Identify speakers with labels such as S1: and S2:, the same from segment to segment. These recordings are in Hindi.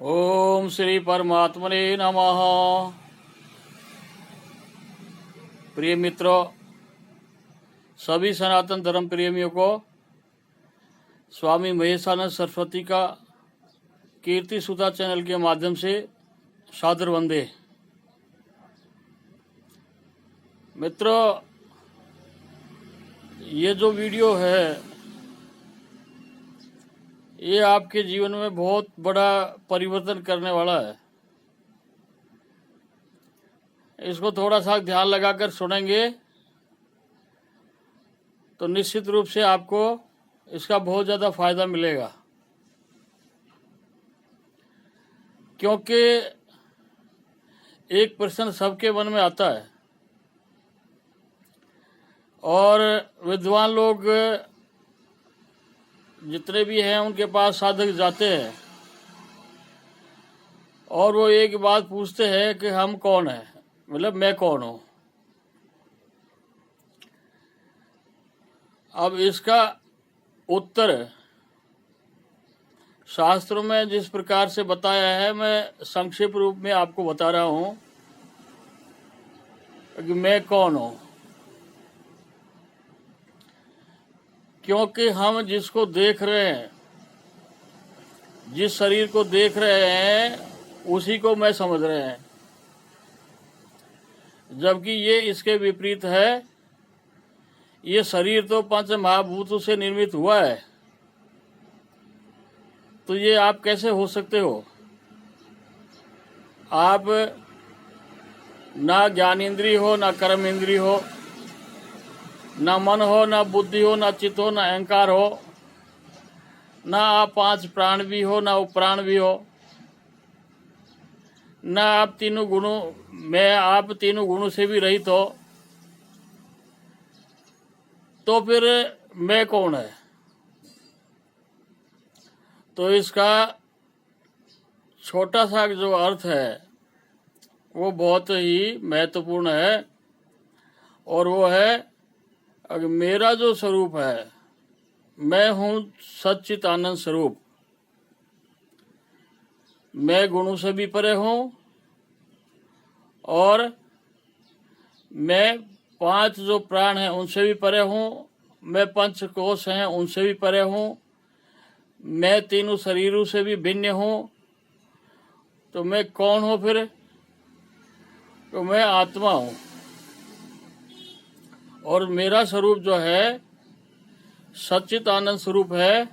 S1: ओम श्री परमात्मने नमः। प्रिय मित्रों, सभी सनातन धर्म प्रेमियों को स्वामी महेशानंद सरस्वती का कीर्ति सुधा चैनल के माध्यम से सादर वंदे। मित्रों, ये जो वीडियो है ये आपके जीवन में बहुत बड़ा परिवर्तन करने वाला है। इसको थोड़ा सा ध्यान लगाकर सुनेंगे तो निश्चित रूप से आपको इसका बहुत ज़्यादा फायदा मिलेगा, क्योंकि एक प्रश्न सबके मन में आता है और विद्वान लोग जितने भी हैं उनके पास साधक जाते हैं और वो एक बात पूछते हैं कि हम कौन हैं, मतलब मैं कौन हूँ। अब इसका उत्तर शास्त्रों में जिस प्रकार से बताया है मैं संक्षेप रूप में आपको बता रहा हूँ कि मैं कौन हूँ। क्योंकि हम जिसको देख रहे हैं, जिस शरीर को देख रहे हैं, उसी को मैं समझ रहे हैं, जबकि ये इसके विपरीत है। ये शरीर तो पंच महाभूतों से निर्मित हुआ है, तो ये आप कैसे हो सकते हो? आप ना ज्ञानेंद्रिय हो, ना कर्म इंद्रिय हो, ना मन हो, ना बुद्धि हो, ना चित्त हो, ना अहंकार हो, ना आप पांच प्राण भी हो, ना उपप्राण भी हो, ना आप तीनों गुणों में आप तीनों गुणों से भी रहित हो, तो फिर मैं कौन है? तो इसका छोटा सा जो अर्थ है वो बहुत ही महत्वपूर्ण है, और वो है अगर मेरा जो स्वरूप है, मैं हूँ सच्चित आनंद स्वरूप। मैं गुणों से भी परे हूँ और मैं पांच जो प्राण हैं उनसे भी परे हूँ, मैं पंच कोश हैं उनसे भी परे हूँ, मैं तीनों शरीरों से भी भिन्न हूँ। तो मैं कौन हूँ फिर? तो मैं आत्मा हूँ, और मेरा स्वरूप जो है सच्चित आनंद स्वरूप है,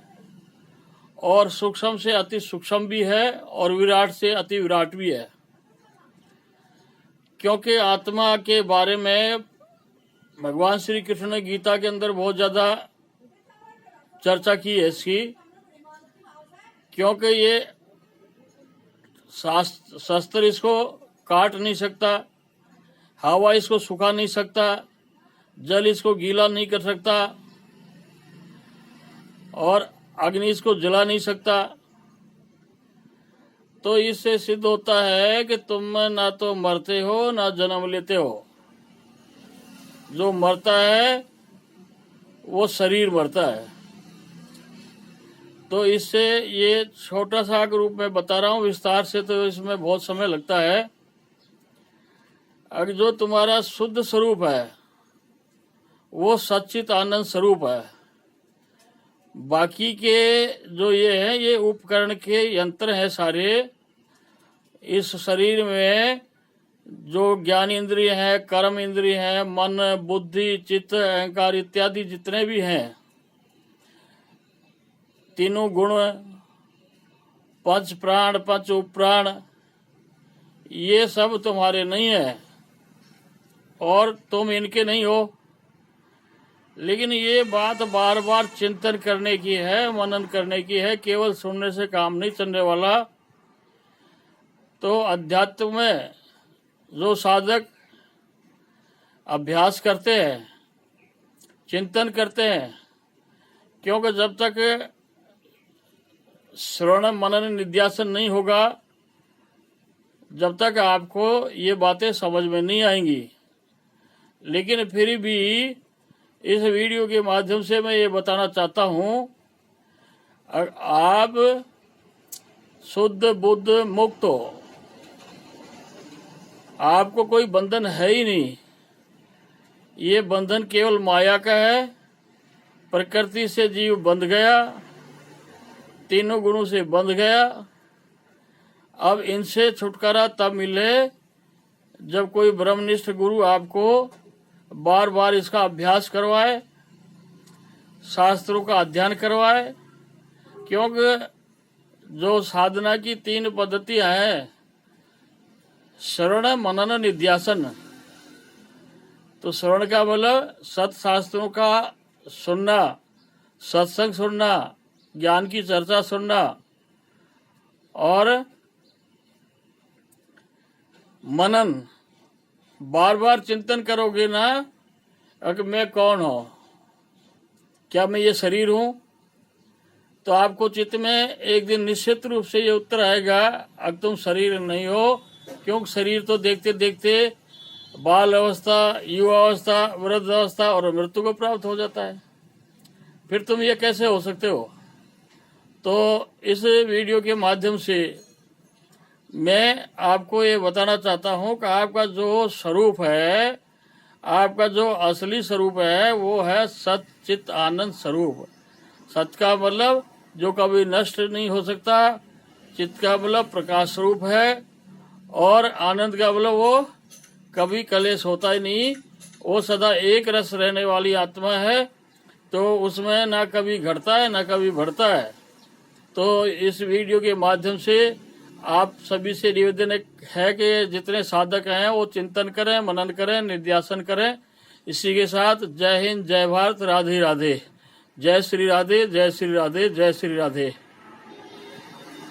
S1: और सूक्ष्म से अति सूक्ष्म भी है और विराट से अति विराट भी है। क्योंकि आत्मा के बारे में भगवान श्री कृष्ण ने गीता के अंदर बहुत ज़्यादा चर्चा की है इसकी, क्योंकि ये शस्त्र इसको काट नहीं सकता, हवा इसको सुखा नहीं सकता, जल इसको गीला नहीं कर सकता, और अग्नि इसको जला नहीं सकता। तो इससे सिद्ध होता है कि तुम ना तो मरते हो ना जन्म लेते हो। जो मरता है वो शरीर मरता है। तो इससे ये छोटा सा रूप में बता रहा हूँ, विस्तार से तो इसमें बहुत समय लगता है। अगर जो तुम्हारा शुद्ध स्वरूप है वो सच्चित आनंद स्वरूप है। बाकी के जो ये है ये उपकरण के यंत्र हैं सारे। इस शरीर में जो ज्ञान इंद्रिय है, कर्म इंद्रिय है, मन, बुद्धि, चित्त, अहंकार इत्यादि जितने भी हैं, तीनों गुण, पंच प्राण, पंच उपप्राण, ये सब तुम्हारे नहीं है और तुम इनके नहीं हो। लेकिन ये बात बार बार चिंतन करने की है, मनन करने की है। केवल सुनने से काम नहीं चलने वाला। तो अध्यात्म में जो साधक अभ्यास करते हैं, चिंतन करते हैं, क्योंकि जब तक श्रवण मनन निध्यासन नहीं होगा, जब तक आपको ये बातें समझ में नहीं आएंगी। लेकिन फिर भी इस वीडियो के माध्यम से मैं ये बताना चाहता हूँ, आप शुद्ध बुद्ध मुक्त हो। आपको कोई बंधन है ही नहीं। ये बंधन केवल माया का है। प्रकृति से जीव बंध गया, तीनों गुणों से बंध गया। अब इनसे छुटकारा तब मिले जब कोई ब्रह्मनिष्ठ गुरु आपको बार बार इसका अभ्यास करवाए, शास्त्रों का अध्ययन करवाए। क्योंकि जो साधना की 3 पद्धतियां हैं, श्रवण, मनन, निध्यासन। तो श्रवण का मतलब सत्शास्त्रों का सुनना, सत्संग सुनना, ज्ञान की चर्चा सुनना। और मनन, बार बार चिंतन करोगे ना कि मैं कौन हूं, क्या मैं ये शरीर हूं, तो आपको चित्त में एक दिन निश्चित रूप से ये उत्तर आएगा अब तुम शरीर नहीं हो। क्योंकि शरीर तो देखते देखते बाल अवस्था, युवा अवस्था, वृद्ध अवस्था और मृत्यु को प्राप्त हो जाता है। फिर तुम ये कैसे हो सकते हो। तो इस वीडियो के माध्यम से मैं आपको ये बताना चाहता हूं कि आपका जो स्वरूप है, आपका जो असली स्वरूप है, वो है सत चित आनंद स्वरूप। सत का मतलब जो कभी नष्ट नहीं हो सकता, चित का मतलब प्रकाश स्वरूप है, और आनंद का मतलब वो कभी कलेश होता ही नहीं, वो सदा एक रस रहने वाली आत्मा है। तो उसमें ना कभी घटता है ना कभी बढ़ता है। तो इस वीडियो के माध्यम से आप सभी से निवेदन है कि जितने साधक हैं वो चिंतन करें, मनन करें, निध्यासन करें। इसी के साथ जय हिंद, जय भारत, राधे राधे, जय श्री राधे, जय श्री राधे, जय श्री राधे।